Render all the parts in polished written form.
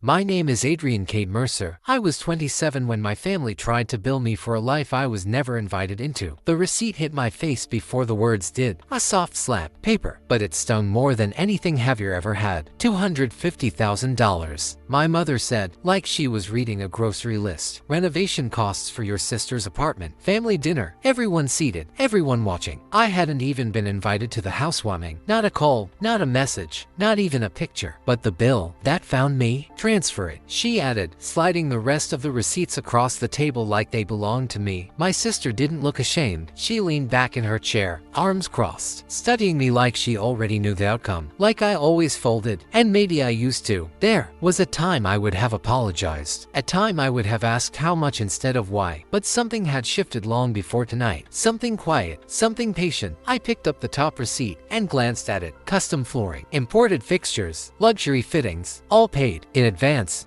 My name is Adrian Kate Mercer. I was 27 when my family tried to bill me for a life I was never invited into. The receipt hit my face before the words did. A soft slap, paper, but it stung more than anything heavier ever had. $250,000. My mother said, like she was reading a grocery list. Renovation costs for your sister's apartment. Family dinner. Everyone seated. Everyone watching. I hadn't even been invited to the housewarming. Not a call. Not a message. Not even a picture. But the bill. That found me. Transfer it, she added, sliding the rest of the receipts across the table like they belonged to me. My sister didn't look ashamed. She leaned back in her chair, arms crossed, studying me like she already knew the outcome. Like I always folded, and maybe I used to. There was a time I would have apologized. A time I would have asked how much instead of why. But something had shifted long before tonight. Something quiet, something patient. I picked up the top receipt and glanced at it. Custom flooring, imported fixtures, luxury fittings, all paid in advance,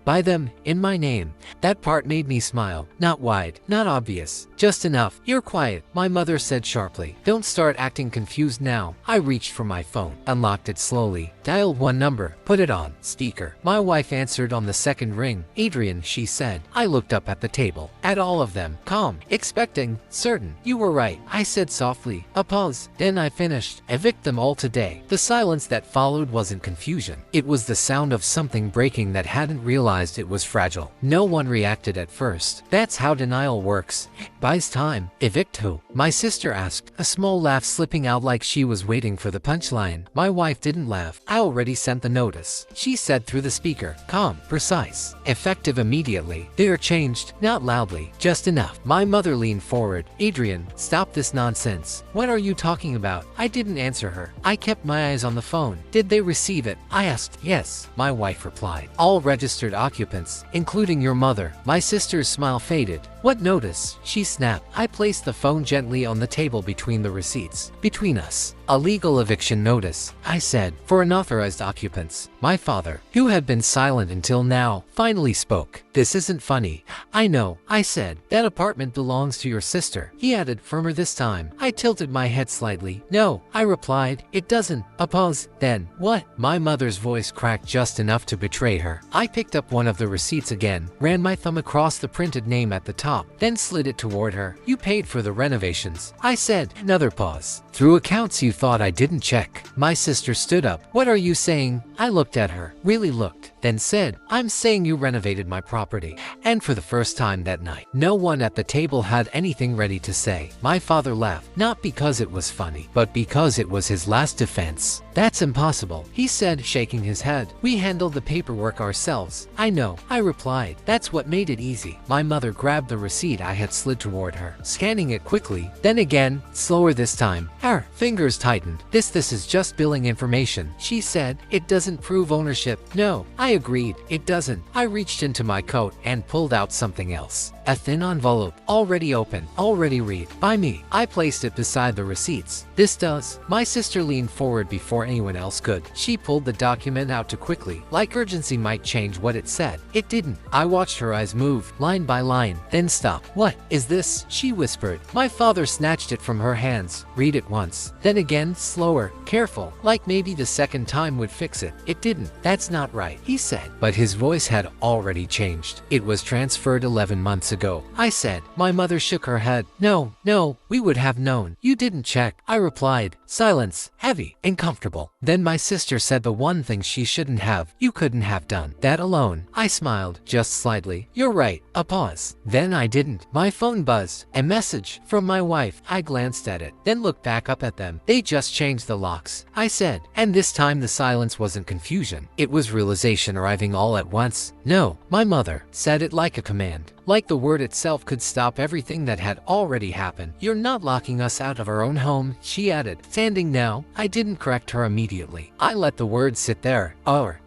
by them, in my name. That part made me smile. Not wide, not obvious, just enough. You're quiet, my mother said sharply. Don't start acting confused now. I reached for my phone, unlocked it slowly, dialed one number, put it on speaker. My wife answered on the second ring. Adrian, she said. I looked up at the table, at all of them, calm, expecting, certain. You were right, I said softly. A pause, then I finished. Evict them all today. The silence that followed wasn't confusion. It was the sound of something breaking that hadn't realized it was fragile. No one reacted at first. That's how denial works. Buys time. Evict who? My sister asked, a small laugh slipping out like she was waiting for the punchline. My wife didn't laugh. I already sent the notice. She said through the speaker, calm, precise, effective immediately. They're changed, not loudly, just enough. My mother leaned forward. Adrian, stop this nonsense. What are you talking about? I didn't answer her. I kept my eyes on the phone. Did they receive it? I asked. Yes, my wife replied. All registered occupants, including your mother. My sister's smile faded. What notice? She snapped. I placed the phone gently on the table between the receipts. Between us. A legal eviction notice, I said, for unauthorized occupants. My father, who had been silent until now, finally spoke. This isn't funny. I know, I said. That apartment belongs to your sister. He added, firmer this time. I tilted my head slightly. No, I replied. It doesn't. A pause. Then, what? My mother's voice cracked just enough to betray her. I picked up one of the receipts again, ran my thumb across the printed name at the top, then slid it toward her. You paid for the renovations, I said. Another pause. Through accounts you thought I didn't check. My sister stood up. What are you saying? I looked at her, really looked, then said, I'm saying you renovated my property. And for the first time that night, no one at the table had anything ready to say. My father laughed, not because it was funny, but because it was his last defense. That's impossible, he said, shaking his head. We handled the paperwork ourselves. I know, I replied. That's what made it easy. My mother grabbed the receipt I had slid toward her, scanning it quickly, then again, slower this time. Her fingers tightened. This is just billing information, she said. It doesn't prove ownership. No, I agreed. It doesn't. I reached into my coat and pulled out something else. A thin envelope, already open, already read. By me. I placed it beside the receipts. This does. My sister leaned forward before anyone else could. She pulled the document out too quickly, like urgency might change what it said. It didn't. I watched her eyes move, line by line, then stop. What is this? She whispered. My father snatched it from her hands. Read it once. Then again, slower, careful, like maybe the second time would fix it. It didn't. That's not right, he said. But his voice had already changed. It was transferred 11 months ago, I said. My mother shook her head. No, we would have known. You didn't check, I replied. Silence, heavy, uncomfortable. Then my sister said the one thing she shouldn't have. You couldn't have done that alone. I smiled, just slightly. You're right. A pause. Then I didn't. My phone buzzed. A message from my wife. I glanced at it, then looked back up at them. They just changed the locks, I said. And this time the silence wasn't confusion. It was realization arriving all at once. No, my mother said it like a command. Like the word itself could stop everything that had already happened. You're not locking us out of our own home, she added. Standing now, I didn't correct her immediately. I let the words sit there.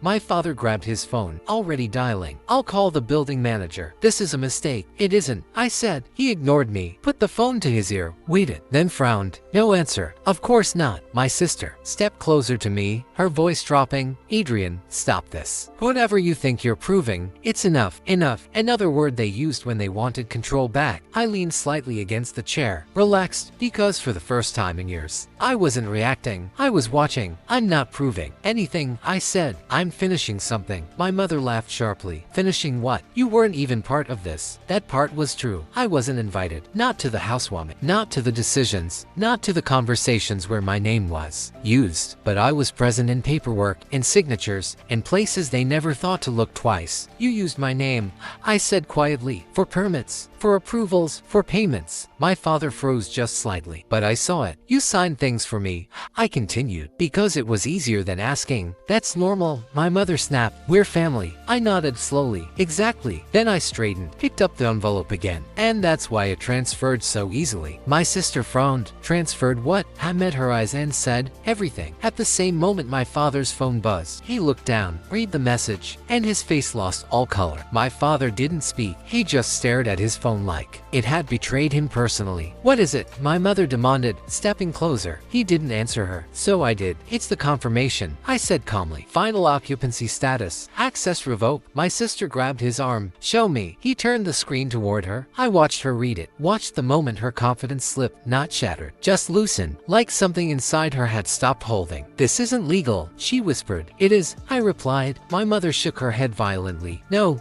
My father grabbed his phone, already dialing. I'll call the building manager. This is a mistake. It isn't, I said. He ignored me, put the phone to his ear, waited, then frowned. No answer. Of course not. My sister stepped closer to me, her voice dropping. Adrian, stop this. Whatever you think you're proving, it's enough. Enough. Another word they used when they wanted control back. I leaned slightly against the chair, relaxed, because for the first time in years, I was wasn't reacting. I was watching. I'm not proving anything, I said. I'm finishing something. My mother laughed sharply. Finishing what? You weren't even part of this. That part was true. I wasn't invited. Not to the housewarming. Not to the decisions. Not to the conversations where my name was used. But I was present in paperwork, in signatures, in places they never thought to look twice. You used my name, I said quietly, for permits, for approvals, for payments. My father froze just slightly, but I saw it. You signed things for me, I continued, because it was easier than asking. That's normal, my mother snapped. We're family. I nodded slowly. Exactly. Then I straightened, picked up the envelope again. And that's why it transferred so easily. My sister frowned. Transferred what? I met her eyes and said, everything. At the same moment my father's phone buzzed. He looked down, read the message, and his face lost all color. My father didn't speak. He just stared at his phone like it had betrayed him personally. What is it? My mother demanded, stepping closer. He didn't answer her, so I did. It's the confirmation, I said calmly. Final occupancy status. Access revoked. My sister grabbed his arm. Show me. He turned the screen toward her. I watched her read it. Watched the moment her confidence slipped, not shattered, just loosened, like something inside her had stopped holding. This isn't legal, she whispered. It is, I replied. My mother shook her head violently. No,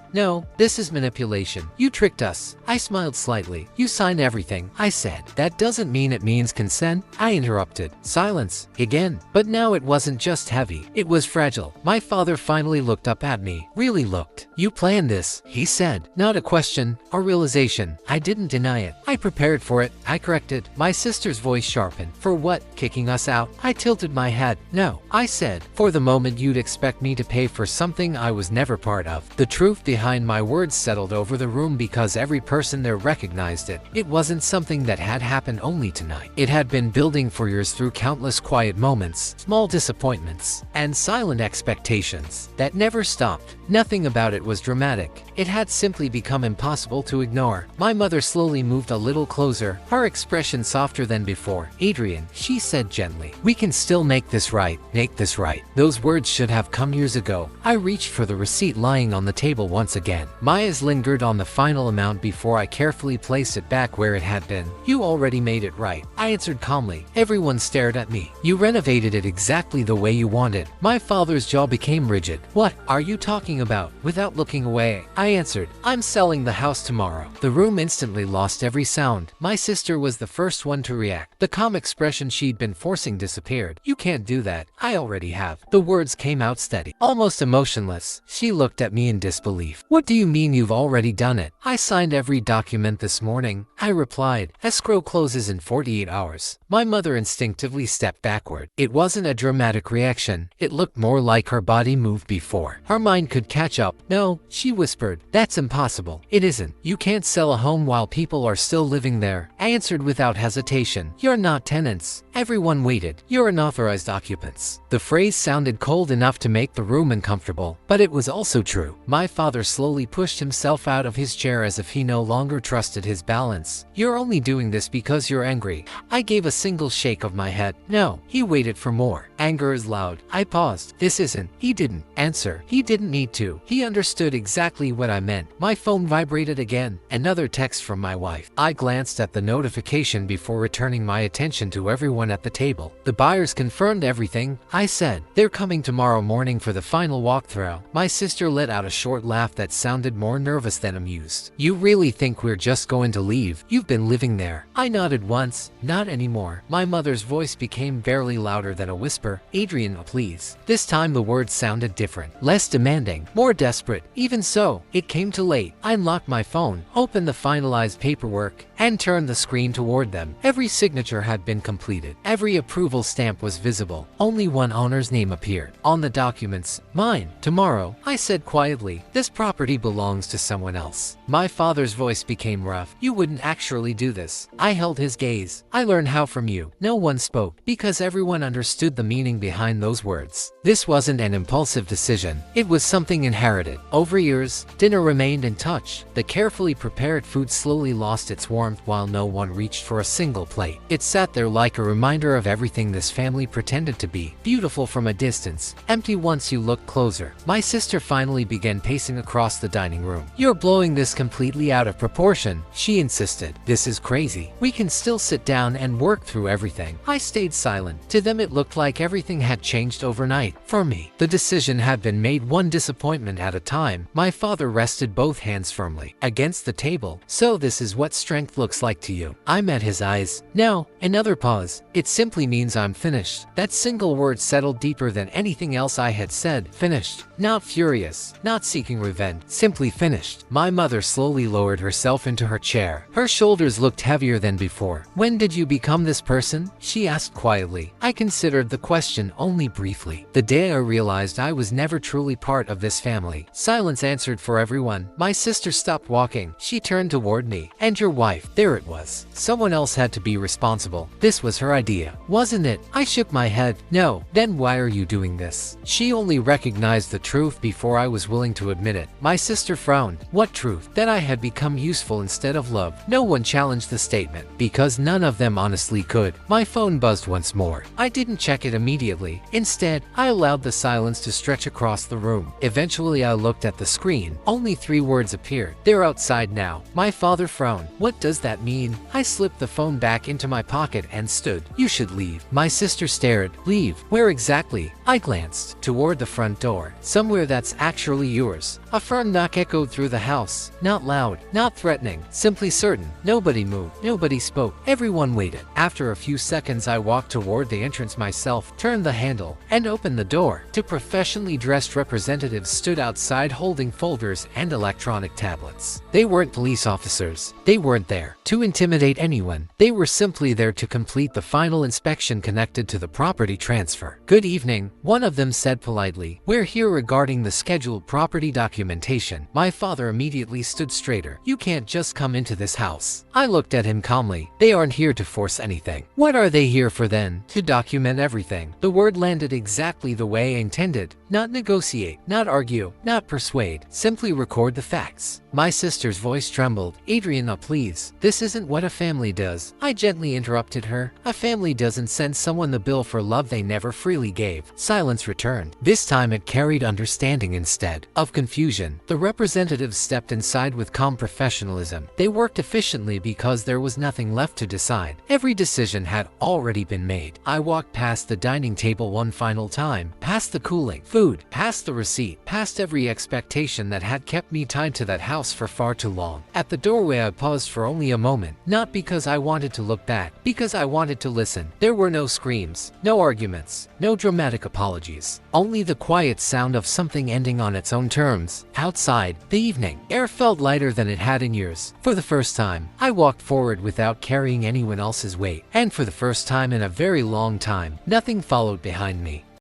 this is manipulation. You tricked us. I smiled slightly. You signed everything, I said. That doesn't mean it means consent, I interrupted. Silence. Again. But now it wasn't just heavy. It was fragile. My father finally looked up at me. Really looked. You planned this, he said. Not a question, a realization. I didn't deny it. I prepared for it, I corrected. My sister's voice sharpened. For what? Kicking us out? I tilted my head. No, I said. For the moment you'd expect me to pay for something I was never part of. The truth behind my words settled over the room because every person there recognized it. It wasn't something that had happened only tonight. It had been building for years through countless quiet moments, small disappointments, and silent expectations that never stopped. Nothing about it was dramatic. It had simply become impossible to ignore. My mother slowly moved a little closer, her expression softer than before. Adrian, she said gently, we can still make this right. Make this right. Those words should have come years ago. I reached for the receipt lying on the table once again. My eyes lingered on the final amount before I carefully placed it back where it had been. You already made it right, I answered calmly. Everyone stared at me. You renovated it exactly the way you wanted. My father's jaw became rigid. What are you talking about? Without looking away, I answered, I'm selling the house tomorrow. The room instantly lost every sound. My sister was the first one to react. The calm expression she'd been forcing disappeared. You can't do that. I already have. The words came out steady, almost emotionless. She looked at me in disbelief. What do you mean you've already done it? I signed every document this morning, I replied. Escrow closes in 48 hours. My mother instinctively stepped backward. It wasn't a dramatic reaction. It looked more like her body moved before her mind could catch up. No, she whispered. That's impossible. It isn't. You can't sell a home while people are still living there. I answered without hesitation. You're not tenants. Everyone waited. You're unauthorized occupants. The phrase sounded cold enough to make the room uncomfortable, but it was also true. My father slowly pushed himself out of his chair as if he no longer trusted his balance. You're only doing this because you're angry. I gave a single shake of my head. No. He waited for more. Anger is loud. I paused. This isn't. He didn't answer. He didn't need to. He understood exactly what I meant. My phone vibrated again. Another text from my wife. I glanced at the notification before returning my attention to everyone at the table. The buyers confirmed everything, I said. They're coming tomorrow morning for the final walkthrough. My sister let out a short laugh that sounded more nervous than amused. You really think we're just going to leave? You've been living there. I nodded once. Not anymore. My mother's voice became barely louder than a whisper. Adrian, please. This time the words sounded different, less demanding, more desperate. Even so, it came too late. I unlocked my phone, opened the finalized paperwork, and turned the screen toward them. Every signature had been completed. Every approval stamp was visible. Only one owner's name appeared on the documents. Mine. Tomorrow, I said quietly. This property belongs to someone else. My father's voice became rough. You wouldn't actually do this. I held his gaze. I learned how from you. No one spoke, because everyone understood the meaning behind those words. This wasn't an impulsive decision. It was something inherited. Over years, dinner remained untouched. The carefully prepared food slowly lost its warmth. warmth while no one reached for a single plate. It sat there like a reminder of everything this family pretended to be, beautiful from a distance, empty once you looked closer. My sister finally began pacing across the dining room. "You're blowing this completely out of proportion," she insisted. "This is crazy. We can still sit down and work through everything." I stayed silent. To them it looked like everything had changed overnight. For me, the decision had been made one disappointment at a time. My father rested both hands firmly against the table. "So this is what strength looks like to you." I met his eyes. "No." Another pause. "It simply means I'm finished." That single word settled deeper than anything else I had said. Finished. Not furious, not seeking revenge, simply finished. My mother slowly lowered herself into her chair. Her shoulders looked heavier than before. "When did you become this person?" she asked quietly. I considered the question only briefly. "The day I realized I was never truly part of this family." Silence answered for everyone. My sister stopped walking. She turned toward me. "And your wife?" There it was. Someone else had to be responsible. This was her idea, wasn't it? I shook my head. "No." "Then why are you doing this?" She only recognized the truth before I was willing to admit it. My sister frowned. "What truth?" "That I had become useful instead of love." No one challenged the statement, because none of them honestly could. My phone buzzed once more. I didn't check it immediately. Instead, I allowed the silence to stretch across the room. Eventually I looked at the screen. Only 3 words appeared. "They're outside now." My father frowned. "What does that mean?" I slipped the phone back into my pocket and stood. "You should leave." My sister stared. "Leave? Where exactly?" I glanced toward the front door. "Somewhere that's actually yours." A firm knock echoed through the house. Not loud, not threatening, simply certain. Nobody moved. Nobody spoke. Everyone waited. After a few seconds I walked toward the entrance myself, turned the handle, and opened the door. 2 professionally dressed representatives stood outside holding folders and electronic tablets. They weren't police officers. They weren't there to intimidate anyone. They were simply there to complete the final inspection connected to the property transfer. "Good evening," one of them said politely. "We're here regarding the scheduled property documentation." My father immediately stood straighter. "You can't just come into this house." I looked at him calmly. "They aren't here to force anything." "What are they here for then?" "To document everything." The word landed exactly the way I intended. Not negotiate, not argue, not persuade, simply record the facts. My sister's voice trembled. "Adrian, please. This isn't what a family does." I gently interrupted her. "A family doesn't send someone the bill for love they never freely gave." Silence returned. This time it carried understanding instead of confusion. The representatives stepped inside with calm professionalism. They worked efficiently because there was nothing left to decide. Every decision had already been made. I walked past the dining table one final time, past the cooling food, past the receipt, past every expectation that had kept me tied to that house for far too long. At the doorway I paused for only a moment, not because I wanted to look back, because I wanted to listen. There were no screams, no arguments, no dramatic apologies, only the quiet sound of something ending on its own terms. Outside, the evening air felt lighter than it had in years. For the first time, I walked forward without carrying anyone else's weight, and for the first time in a very long time, nothing followed behind me.